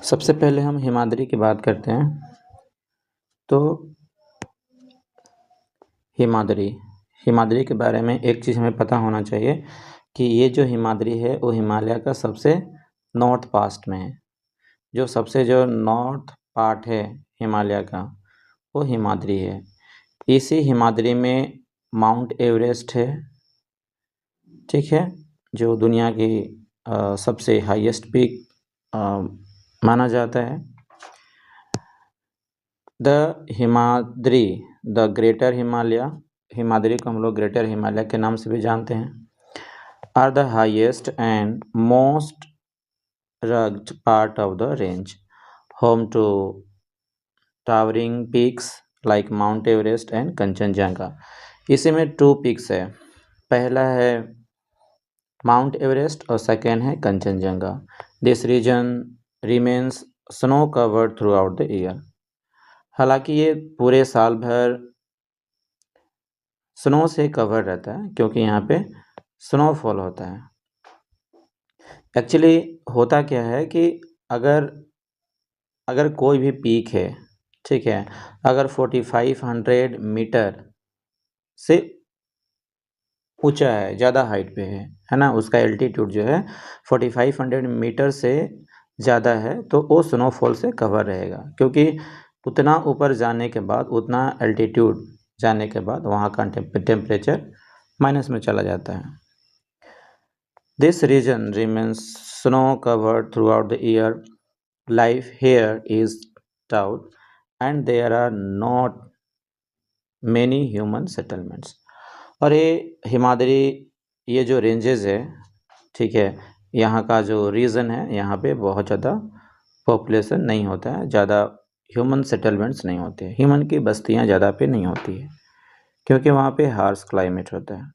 सबसे पहले हम हिमाद्री की बात करते हैं। तो हिमाद्री हिमाद्री के बारे में एक चीज़ हमें पता होना चाहिए कि ये जो हिमाद्री है वो हिमालय का सबसे नॉर्थ पास्ट में है। जो नॉर्थ पार्ट है हिमालय का वो हिमाद्री है। इसी हिमाद्री में माउंट एवरेस्ट है, ठीक है, जो दुनिया की सबसे हाईएस्ट पीक माना जाता है। The Himadri the greater Himalaya, Himadri को हम लोग ग्रेटर हिमालय के नाम से भी जानते हैं, are the highest and most rugged part of the range, home to towering peaks like Mount Everest and Kanchenjunga। इसी में 2 peaks है, पहला है माउंट एवरेस्ट और सेकेंड है Kanchenjunga. This region remains snow covered throughout the year. हालांकि ये पूरे साल भर स्नो से कवर रहता है क्योंकि यहाँ पे स्नोफॉल होता है। एक्चुअली होता क्या है कि अगर कोई भी पीक है, ठीक है, अगर 4500 मीटर से ऊंचा है, ज़्यादा हाइट पे है ना, उसका एल्टीट्यूड जो है 4500 मीटर से ज़्यादा है, तो वो स्नोफॉल से कवर रहेगा क्योंकि उतना ऊपर जाने के बाद, उतना एल्टीट्यूड जाने के बाद वहाँ का टेम्परेचर माइनस में चला जाता है। This region remains snow covered throughout the year. Life here is tough and there are not many human settlements। और ये हिमाद्री, ये जो रेंजेस है, ठीक है, यहाँ का जो रीजन है, यहाँ पे बहुत ज़्यादा पॉपुलेशन नहीं होता है, ज़्यादा ह्यूमन सेटलमेंट्स नहीं होते, ह्यूमन की बस्तियाँ ज़्यादा पे नहीं होती है क्योंकि वहाँ पे हार्श क्लाइमेट होता है।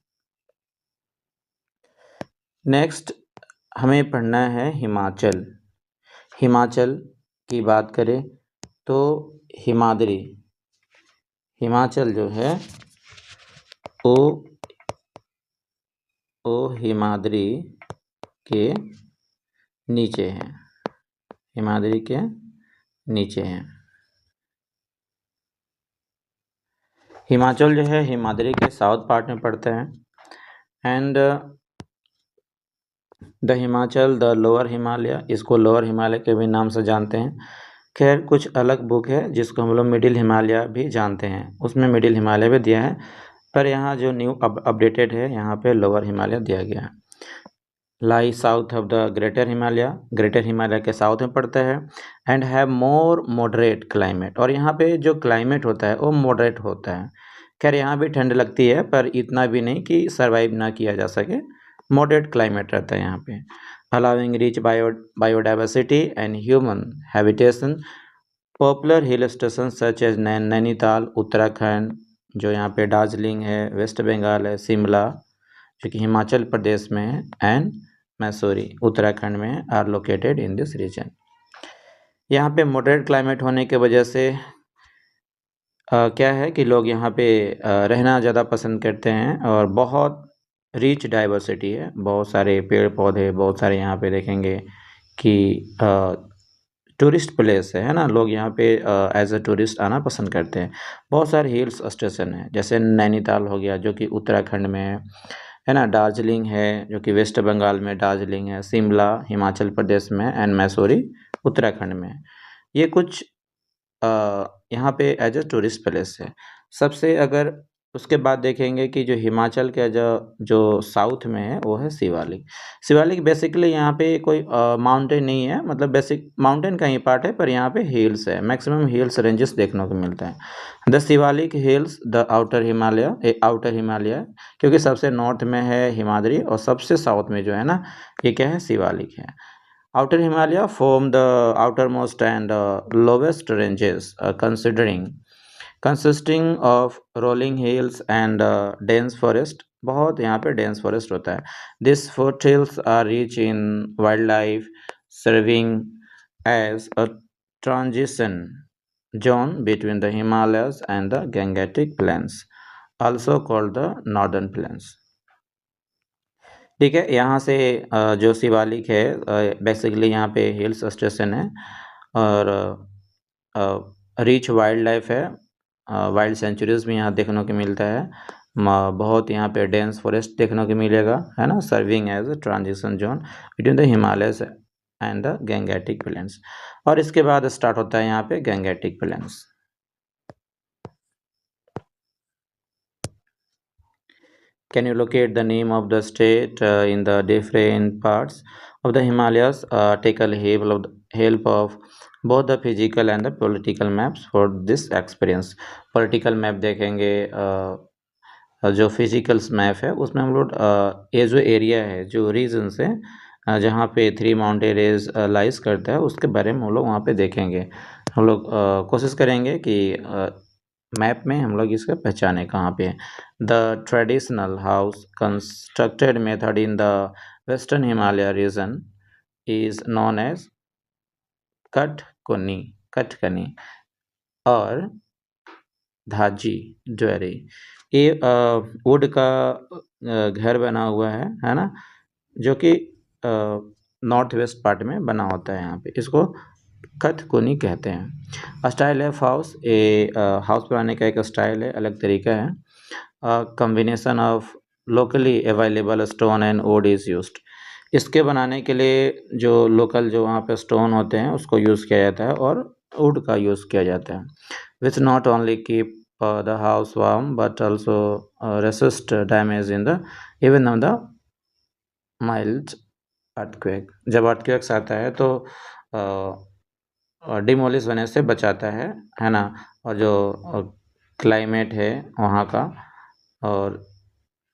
नेक्स्ट हमें पढ़ना है हिमाचल। हिमाचल की बात करें तो हिमाचल जो है वो हिमाद्री के नीचे है, हिमाद्री के नीचे है। हिमाचल जो है हिमाद्री के साउथ पार्ट में पड़ता है and the Himachal the lower Himalaya, इसको लोअर हिमालय के भी नाम से जानते हैं। खैर कुछ अलग बुक है जिसको हम लोग मिडिल हिमालय भी जानते हैं, उसमें मिडिल हिमालय भी दिया है, पर यहाँ जो न्यू अपडेटेड है यहाँ पे लोअर हिमालय दिया गया है। Lie south of the greater Himalaya, greater Himalaya के साउथ में पड़ता है and have more moderate climate, और यहाँ पे जो क्लाइमेट होता है वो मॉडरेट होता है। खैर यहाँ भी ठंड लगती है पर इतना भी नहीं कि सरवाइव ना किया जा सके, मॉडरेट क्लाइमेट रहता है यहाँ पे। Allowing rich biodiversity and human habitation. Popular hill station such as Nainital Uttarakhand, जो यहाँ पे दार्जिलिंग है, वेस्ट बंगाल है, शिमला जो कि हिमाचल प्रदेश में है, एंड मैसूरी उत्तराखंड में are located in this region. यहाँ पे मॉडरेट क्लाइमेट होने की वजह से क्या है कि लोग यहाँ पे रहना ज़्यादा पसंद करते हैं और बहुत रिच डाइवर्सिटी है, बहुत सारे पेड़ पौधे, बहुत सारे यहाँ पे देखेंगे कि टूरिस्ट प्लेस है ना, लोग यहाँ पे एज अ टूरिस्ट आना पसंद करते हैं। बहुत सारे हिल्स स्टेशन है, जैसे नैनीताल हो गया जो कि उत्तराखंड में है ना, दार्जिलिंग है जो कि वेस्ट बंगाल में दार्जिलिंग है, शिमला हिमाचल प्रदेश में एंड मैसूरी उत्तराखंड में। ये कुछ यहाँ पे एज अ टूरिस्ट प्लेस है। सबसे अगर उसके बाद देखेंगे कि जो हिमाचल के जो साउथ में है वो है शिवालिक। शिवालिक बेसिकली यहाँ पे कोई माउंटेन नहीं है, मतलब बेसिक माउंटेन का ही पार्ट है, पर यहाँ पे हिल्स है, मैक्सिमम हिल्स रेंजेस देखने को मिलता है। The Shivalik hills the outer Himalaya, क्योंकि सबसे नॉर्थ में है हिमाद्री और सबसे साउथ में जो है ना ये क्या है, शिवालिक है। Outer Himalaya form the outermost and lowest ranges, consisting of rolling hills and dense forest। बहुत यहाँ पे dense forest होता है। These foothills are rich in wildlife, serving as a transition zone between the Himalayas and the Gangetic Plains, also called the Northern Plains। ठीक है, यहाँ से जो शिवालिक है बेसिकली यहाँ पे हिल्स स्टेशन है और रिच वाइल्ड लाइफ है, वाइल्ड सेंचुरीज भी यहाँ देखने को मिलता है। बहुत यहाँ पे डेंस फॉरेस्ट देखने को मिलेगा, है ना, serving as a transition zone between the Himalayas and the Gangetic plains. और इसके बाद स्टार्ट होता है यहाँ पे Gangetic plains. Can you locate the name of the state in the different parts of the Himalayas? Take a help of both the physical and the political maps for this experience. Political map देखेंगे, जो physicals map है उसमें हम लोग ये जो area है, जो रीजन है, जहाँ पे थ्री माउंटेन रेंज लाइज करता है, उसके बारे में हम लोग वहाँ पे देखेंगे। हम लोग कोशिश करेंगे कि मैप में हम लोग इसका पहचाने कहाँ पे है। The traditional house constructed method in the western Himalaya region is known as कटकोनी, कटकनी और धाजी ज्वेरी। ये वुड का घर बना हुआ है ना, जो कि नॉर्थ वेस्ट पार्ट में बना होता है। यहाँ पे इसको कथकुनी कहते हैं। स्टाइल है हाउस, ये हाउस बनाने का एक स्टाइल है, अलग तरीका है। Combination of locally available stone and would is used. इसके बनाने के लिए जो लोकल जो वहाँ पे स्टोन होते हैं उसको यूज़ किया जाता है और वुड का यूज़ किया जाता है, which not only keep the house warm but also resist damage in the even on the mild earthquake। जब earthquakes आता है तो डिमोलिश होने से बचाता है ना। और जो क्लाइमेट है वहाँ का, और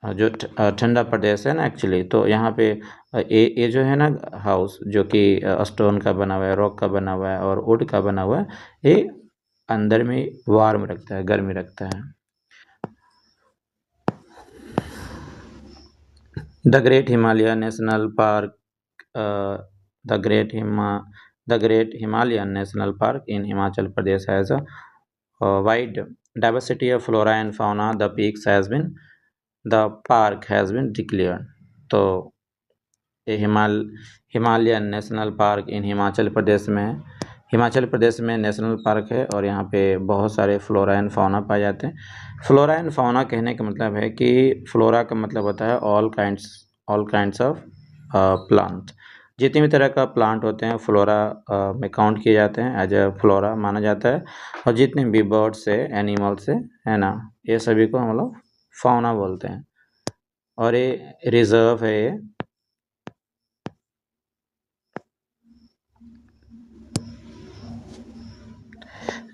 जो ठंडा प्रदेश है ना एक्चुअली, तो यहाँ पे ये जो है ना हाउस, जो कि स्टोन का बना हुआ है, रॉक का बना हुआ है और वुड का बना हुआ है, ये अंदर में वार्म रखता है, गर्मी रखता है। The great Himalaya national park, the great Himalayan national park in Himachal Pradesh has a wide diversity of flora and fauna. The park has been declared। तो ये Himalayan national park in Himachal Pradesh में है। हिमाचल प्रदेश में नेशनल पार्क है और यहाँ पे बहुत सारे फ्लोरा एंड फाउना पाए जाते हैं। फ्लोरा एंड फाउना कहने का मतलब है कि फ्लोरा का मतलब होता है ऑल काइंड्स ऑफ प्लांट। जितनी भी तरह का प्लांट होते हैं फ्लोरा में काउंट किए जाते हैं, एज ए फ्लोरा माना जाता है। और जितने भी बर्ड्स है, एनिमल्स है ना, ये सभी को हम लोग फाउना बोलते हैं। और ये रिजर्व है, ये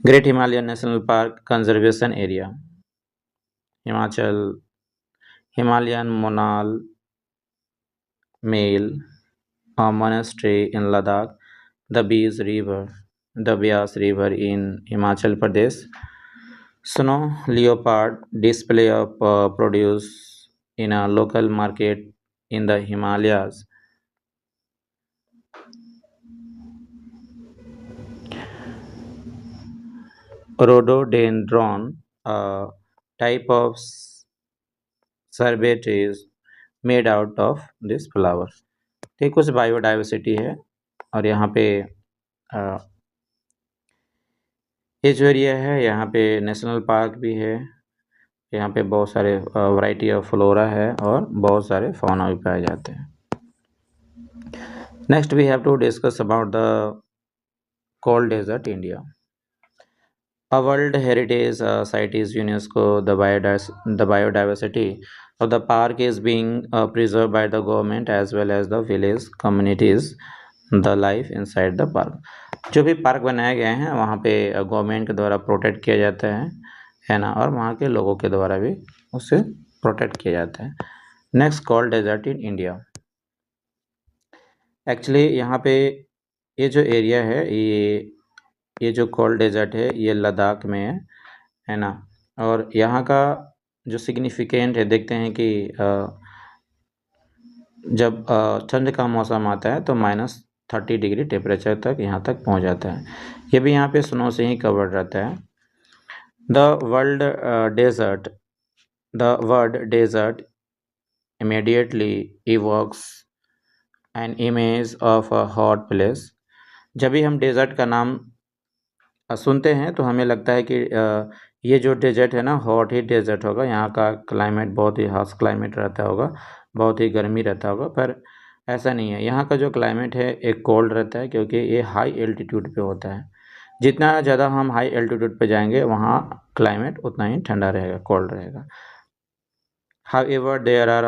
Great Himalayan national Park conservation area, Himachal, Himalayan monal male, a monastery in Ladakh, the Beas River in Himachal Pradesh, snow leopard display of produce in a local market in the Himalayas, rhododendron, a type of sherbet is made out of this flower। ये कुछ biodiversity है। और यहाँ पे ये जो area है, यहाँ पे नेशनल पार्क भी है। यहाँ पे बहुत सारे वैरायटी ऑफ फ्लोरा है और बहुत सारे फौना भी पाए जाते हैं। Next we have to discuss about the cold desert India. A World Heritage Site is UNESCO. The biodiversity of the park is being preserved by the government as well as the village communities, the life inside the park। जो भी park बनाए गए हैं वहाँ पे government के द्वारा protect किया जाता है ना, और वहाँ के लोगों के द्वारा भी उसे प्रोटेक्ट किया जाता है। Next, cold desert in India. Actually यहाँ पे ये जो एरिया है, ये जो कोल्ड डेजर्ट है ये लद्दाख में है ना। और यहाँ का जो सिग्निफिकेंट है, देखते हैं कि जब ठंड का मौसम आता है तो -30 डिग्री टेम्परेचर तक यहाँ तक पहुँच जाता है। ये भी यहाँ पे स्नो से ही कवर्ड रहता है। The word desert immediately evokes an image of a hot place जब भी हम डेजर्ट का नाम सुनते हैं तो हमें लगता है कि ये जो डेजर्ट है ना हॉट ही डेजर्ट होगा, यहाँ का क्लाइमेट बहुत ही हार्श क्लाइमेट रहता होगा, बहुत ही गर्मी रहता होगा, पर ऐसा नहीं है। यहाँ का जो क्लाइमेट है एक कोल्ड रहता है, क्योंकि ये हाई एल्टीट्यूड पे होता है। जितना ज़्यादा हम हाई एल्टीट्यूड पे जाएंगे वहाँ क्लाइमेट उतना ही ठंडा रहेगा, कोल्ड रहेगा। However, there are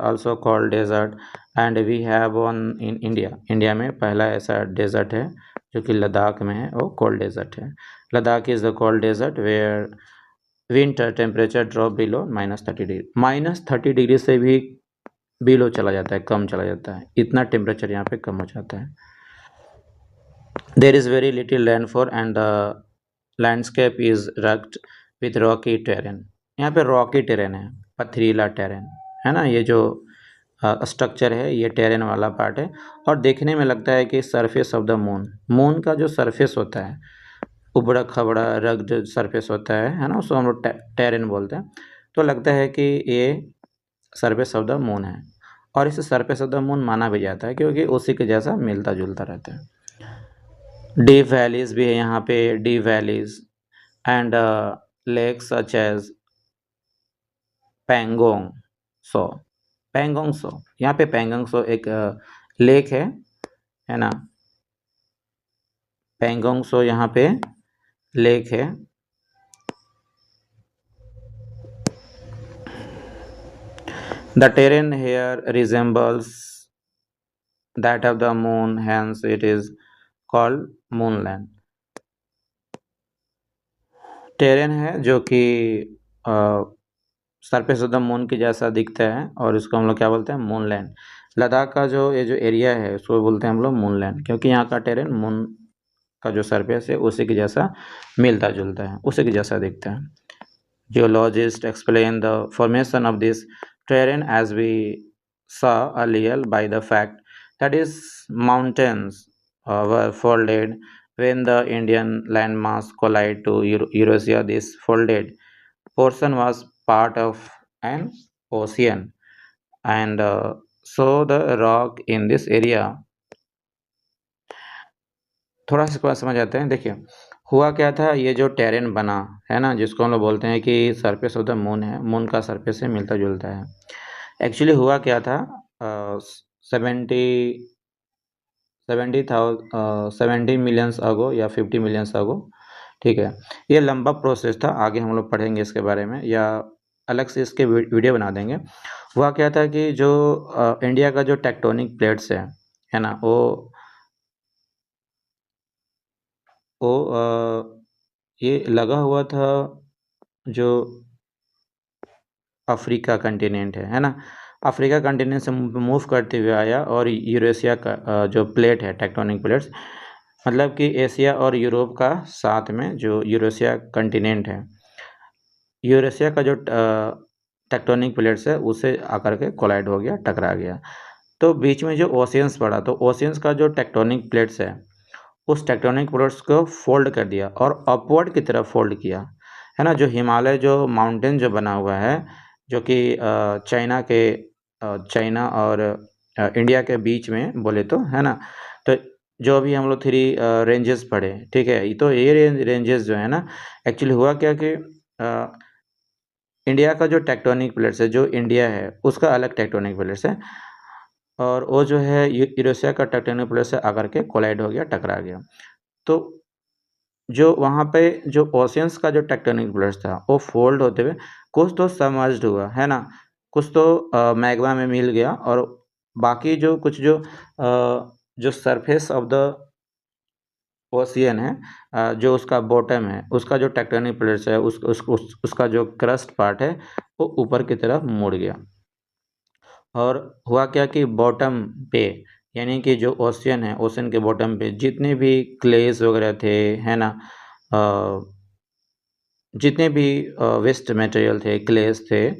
also cold desert and we have one in India. India में पहला ऐसा डेजर्ट है जो कि लद्दाख में है, वो कोल्ड डेजर्ट है। Ladakh is the cold desert where winter temperature drop below -30 degree. -30 degree से भी बिलो चला जाता है, कम चला जाता है, इतना टेम्परेचर यहाँ पे कम हो जाता है। There is very little rainfall and the landscape is rugged with rocky terrain. यहाँ पे रॉकी टेरेन है, पथरीला टेरेन है ना। ये जो स्ट्रक्चर है ये टेरेन वाला पार्ट है, और देखने में लगता है कि सरफेस ऑफ द मून का जो सरफेस होता है, उबड़ा खबड़ा रग्ड सरफेस होता है ना, उसको हम लोग टेरेन बोलते हैं। तो लगता है कि ये सरफेस ऑफ द मून है, और इसे सरफेस ऑफ द मून माना भी जाता है क्योंकि उसी के जैसा मिलता जुलता रहता है। डीप वैलीज भी है यहाँ पे, deep valleys and lakes such as Pangong Tso. Pangong Tso, यहाँ पे पैंगोंग सो एक लेक है ना। पैंगोंग सो यहाँ पे लेक है। The terrain here resembles that of the moon, hence it is called moonland. Terrain है जो कि सरफेस ऑफ द मून के जैसा दिखता है, और इसको हम लोग क्या बोलते हैं, मूनलैंड। लद्दाख का जो ये जो एरिया है उसको बोलते हैं हम लोग मूनलैंड, क्योंकि यहाँ का टेरेन मून का जो सरफेस है उसी के जैसा मिलता जुलता है, उसी के जैसा दिखता है। Geologists explain the formation of this terrain as we saw earlier by the fact that is mountains were folded when the Indian landmass collided to Eurasia. This folded portion was part of an ocean, and so the rock in this area। थोड़ा सा समझ आते हैं। देखिए हुआ क्या था, ये जो टेरेन बना है ना, जिसको हम लोग बोलते हैं कि सरफेस ऑफ द मून है, मून का सरफेस से मिलता जुलता है। एक्चुअली हुआ क्या था, 70 मिलियंस अगो या 50 मिलियंस अगो, ठीक है। ये लंबा प्रोसेस था, आगे हम लोग पढ़ेंगे इसके बारे में, या अलग से इसके वीडियो बना देंगे। हुआ क्या था कि जो इंडिया का जो टेक्टोनिक प्लेट्स है ना, वो ये लगा हुआ था जो अफ्रीका कंटिनेंट है ना। अफ्रीका कंटिनेंट से मूव करते हुए आया, और यूरेशिया का जो प्लेट है, टेक्टोनिक प्लेट्स, मतलब कि एशिया और यूरोप का साथ में जो यूरेशिया कंटिनेंट है, यूरेशिया का जो टेक्टोनिक प्लेट्स है उसे आकर के कोलाइड हो गया, टकरा गया। तो बीच में जो ओशियंस पड़ा, तो ओशियंस का जो टेक्टोनिक प्लेट्स है उस टेक्टोनिक प्लेट्स को फोल्ड कर दिया और अपवर्ड की तरफ फोल्ड किया, है ना। जो हिमालय जो माउंटेन जो बना हुआ है, जो कि चाइना और इंडिया के बीच में बोले तो, है ना। तो जो अभी हम लोग 3 रेंजेस पढ़े, ठीक है, तो ये रेंजेस जो है ना, एक्चुअली हुआ क्या कि इंडिया का जो टेक्टोनिक प्लेट्स है, जो इंडिया है उसका अलग टेक्टोनिक प्लेट्स है, और वो जो है यूरेशिया का टेक्टोनिक प्लेट से आकर के कोलाइड हो गया, टकरा गया। तो जो वहाँ पे जो ओशियंस का जो टेक्टोनिक प्लेट्स था वो फोल्ड होते हुए कुछ तो सबमर्ज्ड हुआ, है ना, कुछ तो मैग्मा में मिल गया, और बाकी जो कुछ जो सरफेस ऑफ द ओशियन है, जो उसका बॉटम है, उसका जो टेक्टोनिक प्लेट्स है उसका जो क्रस्ट पार्ट है वो ऊपर की तरफ मुड़ गया। और हुआ क्या कि बॉटम पे, यानी कि जो ओशियन है, ओशियन के बॉटम पे जितने भी क्लेस वगैरह थे, है ना, जितने भी वेस्ट मटेरियल थे, क्लेस थे,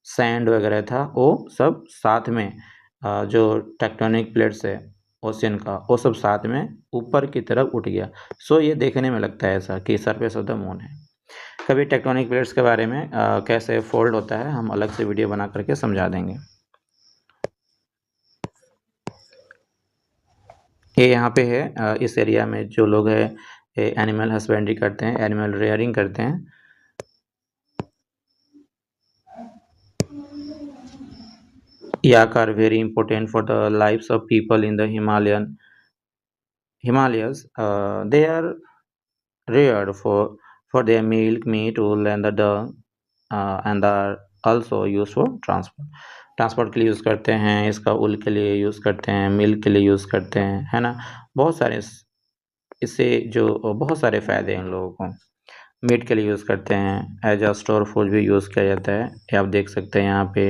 सैंड वगैरह था, वो सब साथ में जो टेक्टोनिक प्लेट्स है ओशियन का, वो सब साथ में ऊपर की तरफ उठ गया। सो ये देखने में लगता है ऐसा कि सरफेस ऑफ द मून है। कभी टेक्टोनिक प्लेट्स के बारे में कैसे फोल्ड होता है हम अलग से वीडियो बना करके समझा देंगे। ये यहाँ पे है इस एरिया में जो लोग है एनिमल हस्बेंड्री करते हैं, एनिमल रेयरिंग करते हैं। yak are very important for the lives of people in the Himalayas. They are reared for their milk, meat, wool, and the dung, and are also used for transport. Transport के लिए use करते हैं, इसका ऊल के लिए use करते हैं, milk के लिए यूज़ करते हैं, है ना। बहुत सारे इससे जो बहुत सारे फ़ायदे हैं इन लोगों को। मीट के लिए यूज़ करते हैं, एज अ स्टोर फूड भी यूज़ किया जाता है। ये आप देख सकते हैं यहाँ पे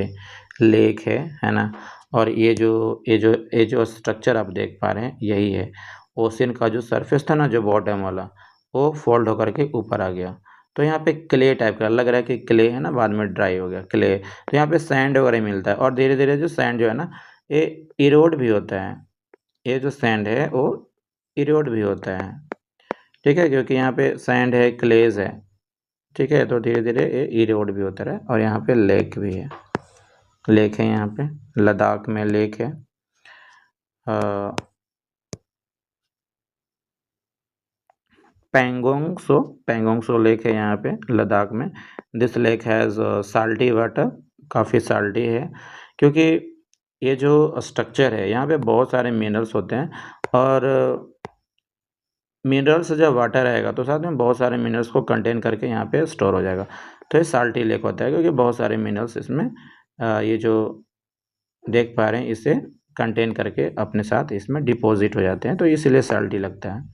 लेक है ना। और ये जो स्ट्रक्चर आप देख पा रहे हैं यही है। ओशियन का जो सरफेस था ना, जो बॉटम वाला, वो फोल्ड होकर के ऊपर आ गया। तो यहाँ पे क्ले टाइप का लग रहा है कि क्ले है ना, बाद में ड्राई हो गया क्ले। तो यहाँ पे सैंड वगैरह मिलता है और धीरे धीरे जो सैंड जो है ना, ये इरोड भी होता है। ये जो सैंड है वो इरोड भी होता है, ठीक है, क्योंकि यहाँ पे सैंड है, क्लेज है, ठीक है। तो धीरे धीरे ये इरोड भी होता है। और यहाँ पे लेक भी है, लेक है यहाँ पे, लद्दाख में लेक है। पेंगोंगसो लेक है यहाँ पे लद्दाख में। This lake has salty water, काफ़ी साल्टी है, क्योंकि ये जो स्ट्रक्चर है यहाँ पे बहुत सारे मिनरल्स होते हैं। और मिनरल्स जब वाटर आएगा तो साथ में बहुत सारे मिनरल्स को कंटेन करके यहाँ पे स्टोर हो जाएगा। तो ये साल्टी लेक होता है, क्योंकि बहुत सारे मिनरल्स इसमें ये जो देख पा रहे हैं इसे कंटेन करके अपने साथ इसमें डिपॉजिट हो जाते हैं, तो इसलिए साल्टी लगता है।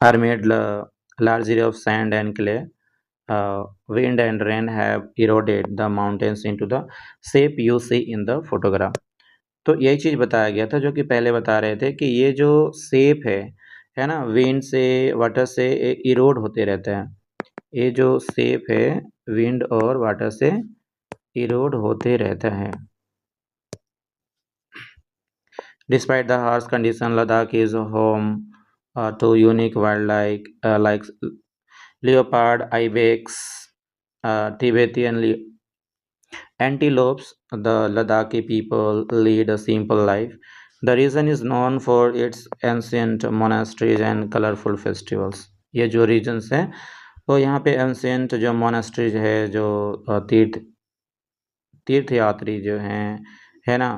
Are made largely of sand and clay. Wind and rain have eroded the mountains into the shape you see in the photograph. तो यही चीज़ बताया गया था जो कि पहले बता रहे थे कि ये जो शेप है ना, विंड से वाटर से इरोड होते रहता है। ये जो शेप है विंड और वाटर से इरोड होते रहता है। Despite the harsh condition, Ladakh is home to unique wildlife like leopard, ibex, Tibetan antelopes. The Ladakhi people lead a simple life. The region is known for its ancient monasteries and colorful festivals. ये जो regions हैं, तो यहाँ पे ancient जो monasteries है, जो तीर्थयात्री जो हैं, है ना,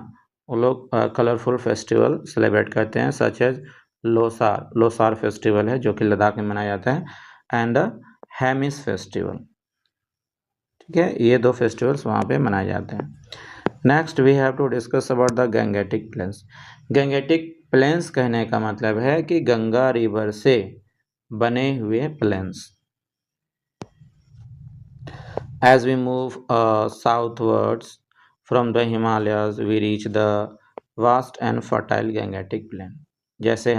वो लोग कलरफुल फेस्टिवल सेलिब्रेट करते हैं, सच एज लोसार फेस्टिवल है जो कि लद्दाख में मनाया जाता है, एंड हैमिस फेस्टिवल, ठीक है। ये दो फेस्टिवल्स वहाँ पे मनाए जाते हैं। Next we have to discuss about the Gangetic plains. Gangetic plains कहने का मतलब है कि गंगा रिवर से बने हुए planes. As we move southwards from the Himalayas, we reach the vast and fertile Gangetic Plain. जैसे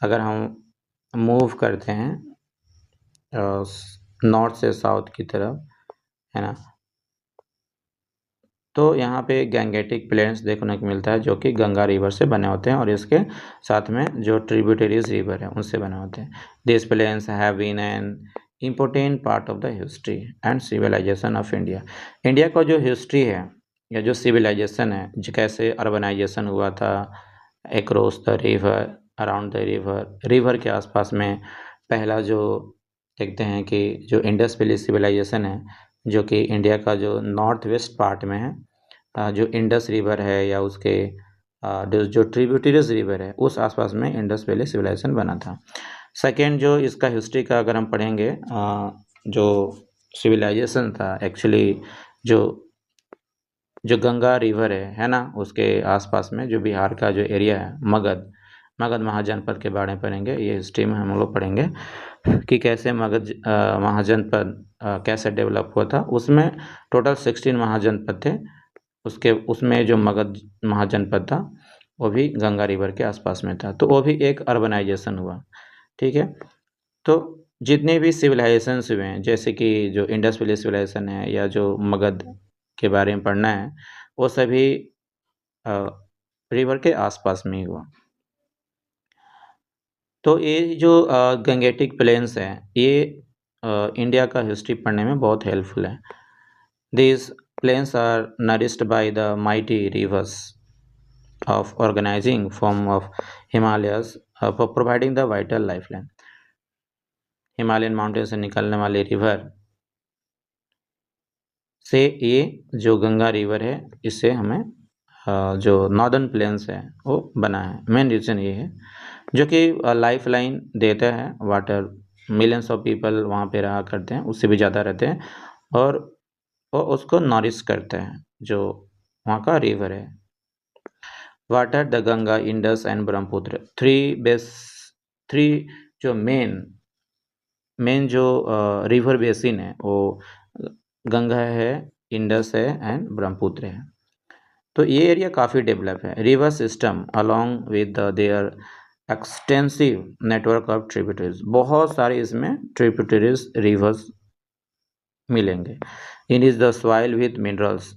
अगर हम मूव करते हैं नॉर्थ से साउथ की तरफ, है ना, तो यहाँ पे गैंगेटिक प्लेन्स देखने को मिलता है जो कि गंगा रिवर से बने होते हैं और इसके साथ में जो ट्रिब्यूटरीज रिवर है उनसे बने होते हैं। This plains have been an important part of the history and civilization of India. India का जो हिस्ट्री है या जो सिविलाइजेशन है, जो कैसे अर्बनाइजेशन हुआ था, across the river, around the river के आसपास में पहला जो देखते हैं कि जो इंडस वैली सिविलाइजेशन है, जो कि इंडिया का जो नॉर्थ वेस्ट पार्ट में है, जो इंडस रिवर है या उसके जो ट्रिब्यूटरीज रिवर है उस आसपास में इंडस वैली सिविलाइजेशन बना था। सेकेंड, जो इसका हिस्ट्री का अगर हम पढ़ेंगे, जो सिविलाइजेशन था एक्चुअली, जो जो गंगा रिवर है ना, उसके आसपास में जो बिहार का जो एरिया है, मगध महाजनपद के बारे में पढ़ेंगे। ये हिस्ट्री में हम लोग पढ़ेंगे कि कैसे मगध महाजनपद कैसे डेवलप हुआ था। उसमें टोटल 16 महाजनपद थे। उसमें जो मगध महाजनपद था वो भी गंगा रिवर के आसपास में था, तो वो भी एक अर्बनाइजेशन हुआ, ठीक है। तो जितने भी सिविलाइजेशंस हुए हैं, जैसे कि जो इंडस वैली सिविलाइजेशन है या जो मगध के बारे में पढ़ना है, वो सभी रिवर के आसपास में ही हुआ। तो ये जो गंगेटिक प्लेन्स हैं, ये इंडिया का हिस्ट्री पढ़ने में बहुत हेल्पफुल है। These plains are nourished by the mighty rivers of organizing form of Himalayas for providing the vital lifeline. Himalayan mountain से निकलने वाले रिवर से ये जो गंगा रिवर है इससे हमें जो नॉर्दर्न प्लेन्स है वो बना है। मेन रीज़न ये है जो कि लाइफ लाइन देता है वाटर। मिलियंस ऑफ पीपल वहाँ पे रहा करते हैं, उससे भी ज़्यादा रहते हैं, और वो उसको नॉरिश करते हैं जो वहाँ का रिवर है। Water the Ganga, Indus and Brahmaputra, three जो मेन जो रिवर बेसिन है वो गंगा है, इंडस है एंड ब्रह्मपुत्र है। तो ये एरिया काफ़ी डेवलप है। River system along with their extensive network of tributaries, बहुत सारे इसमें ट्रिब्यूटरीज रिवर्स मिलेंगे। In is the soil with minerals,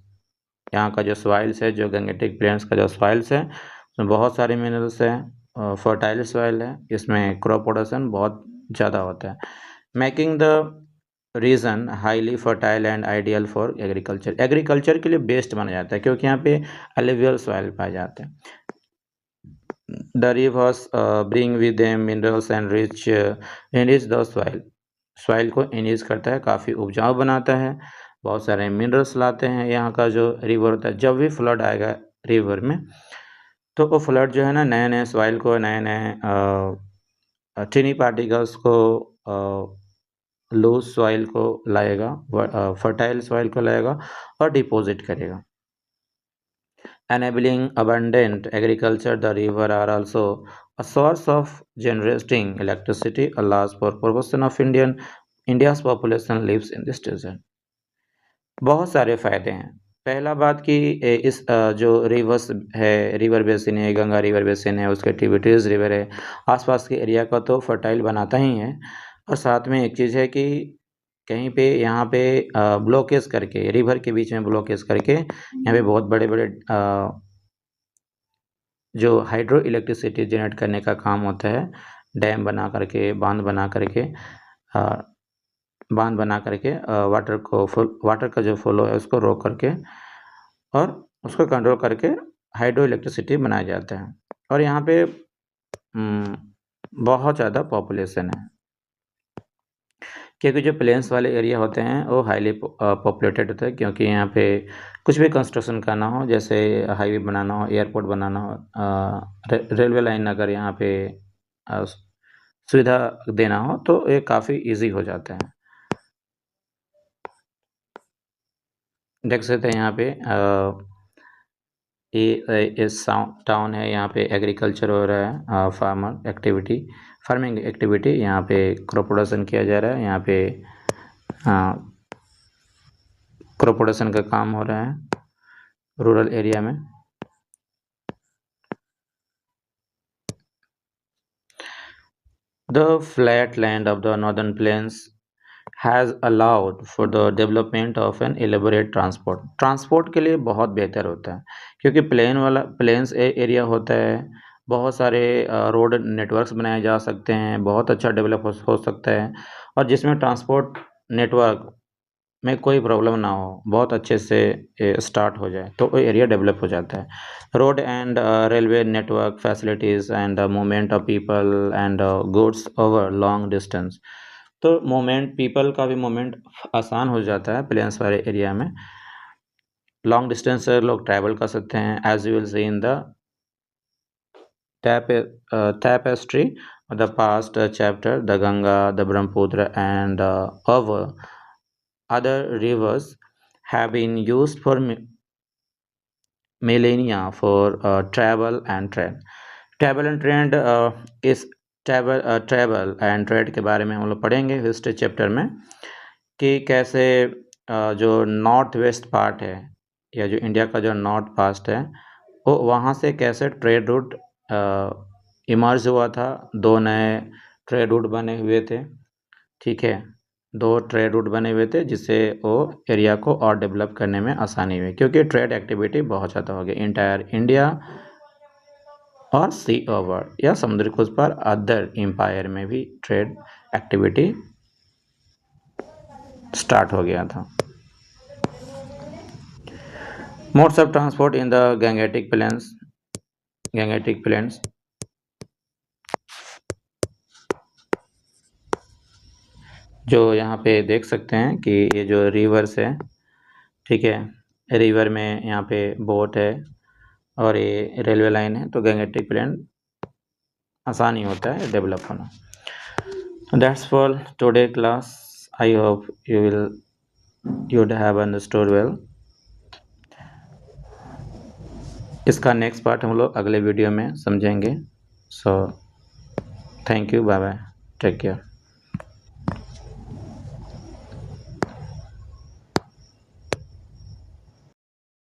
यहाँ का जो सॉइल्स है, जो गंगेटिक प्लेन्स का जो सॉइल्स है उसमें बहुत सारे मिनरल्स हैं। फर्टाइल सॉइल है, इसमें क्रॉप प्रोडक्शन बहुत ज़्यादा होता है, making the region highly fertile and ideal for agriculture. Agriculture के लिए बेस्ट माना जाता है क्योंकि यहाँ पे एलुवियल सॉइल पाए जाते हैं। The rivers bring with them minerals and rich enrich the soil, soil को एनरिच करता है, काफ़ी उपजाऊ बनाता है, बहुत सारे मिनरल्स लाते हैं। यहाँ का जो रिवर होता है, जब भी फ्लड आएगा रिवर में तो वो फ्लड जो है ना नए नए सॉइल को, नए नए टिनी पार्टिकल्स को, लूज सॉइल को लाएगा, फर्टाइल सॉइल को लाएगा और डिपॉजिट करेगा। Enabling abundant agriculture, the river are also a source of generating electricity. A large proportion of India's population lives in this region. बहुत सारे फायदे हैं। पहला बात कि इस जो रिवर्स है, रिवर बेसिन है, गंगा रिवर बेसिन है, उसके ट्रिब्यूटरीज रिवर है, आसपास के एरिया का तो फर्टाइल बनाता ही है। और साथ में एक चीज़ है कि कहीं पे यहाँ पे ब्लॉकेज करके, रिवर के बीच में ब्लॉकेज करके यहाँ पे बहुत बड़े बड़े जो हाइड्रो इलेक्ट्रिसिटी जनरेट करने का काम होता है, डैम बना करके, बांध बना करके वाटर का जो फ्लो है उसको रोक करके और उसको कंट्रोल करके हाइड्रो इलेक्ट्रिसिटी बनाया जाता है। और यहाँ पे बहुत ज़्यादा पॉपुलेशन है क्योंकि जो प्लेन्स वाले एरिया होते हैं वो हाईली पॉपुलेटेड होता है, क्योंकि यहाँ पे कुछ भी कंस्ट्रक्शन करना हो, जैसे हाईवे बनाना हो, एयरपोर्ट बनाना हो, रेलवे लाइन अगर यहाँ पे सुविधा देना हो तो ये काफ़ी इजी हो जाता है। देख सकते हैं यहाँ पे ये टाउन है, यहाँ पे एग्रीकल्चर हो रहा है, फार्मिंग एक्टिविटी, यहाँ पे क्रॉप प्रोडक्शन किया जा रहा है, यहाँ पे क्रॉप प्रोडक्शन का काम हो रहा है रूरल एरिया में। The flat land of the northern plains has allowed for the development of an elaborate transport के लिए बहुत बेहतर होता है क्योंकि प्लेन्स एरिया होता है, बहुत सारे रोड नेटवर्क्स बनाए जा सकते हैं, बहुत अच्छा डेवलप हो सकता है, और जिसमें ट्रांसपोर्ट नेटवर्क में कोई प्रॉब्लम ना हो, बहुत अच्छे से स्टार्ट हो जाए तो वो एरिया डेवलप हो जाता है। Road and railway network facilities and movement of people and goods over long distance, तो पीपल का भी मूवमेंट आसान हो जाता है प्लेन्स वाले एरिया में। लॉन्ग डिस्टेंस से लोग ट्रैवल कर सकते हैं, as you will see in the tapestry of the past chapter. The Ganga, the Brahmaputra and other rivers have been used for millennia for travel and trade. इस travel and trade के बारे में हम लोग पढ़ेंगे हिस्ट्री चैप्टर में कि कैसे जो नॉर्थ वेस्ट पार्ट है या जो इंडिया का जो नॉर्थ पास्ट है वो वहाँ से कैसे ट्रेड रूट इमर्ज हुआ था। दो नए ट्रेड रूट बने हुए थे, ठीक है, दो ट्रेड रूट बने हुए थे जिससे वो एरिया को और डेवलप करने में आसानी हुई, क्योंकि ट्रेड एक्टिविटी बहुत ज़्यादा हो गई इंटायर इंडिया और सी ओवर या समुद्री खोज पर अदर एम्पायर में भी ट्रेड एक्टिविटी स्टार्ट हो गया था। Modes of transport in the Gangetic planes जो यहाँ पे देख सकते हैं कि ये जो रिवर्स है, ठीक है, रिवर में यहाँ पे बोट है और ये रेलवे लाइन है, तो गैंगेटिक प्लेन आसानी होता है डेवलप होना। That's for today class. I hope you'd have understood well। इसका नेक्स्ट पार्ट हम लोग अगले वीडियो में समझेंगे। So thank you, bye bye, take care.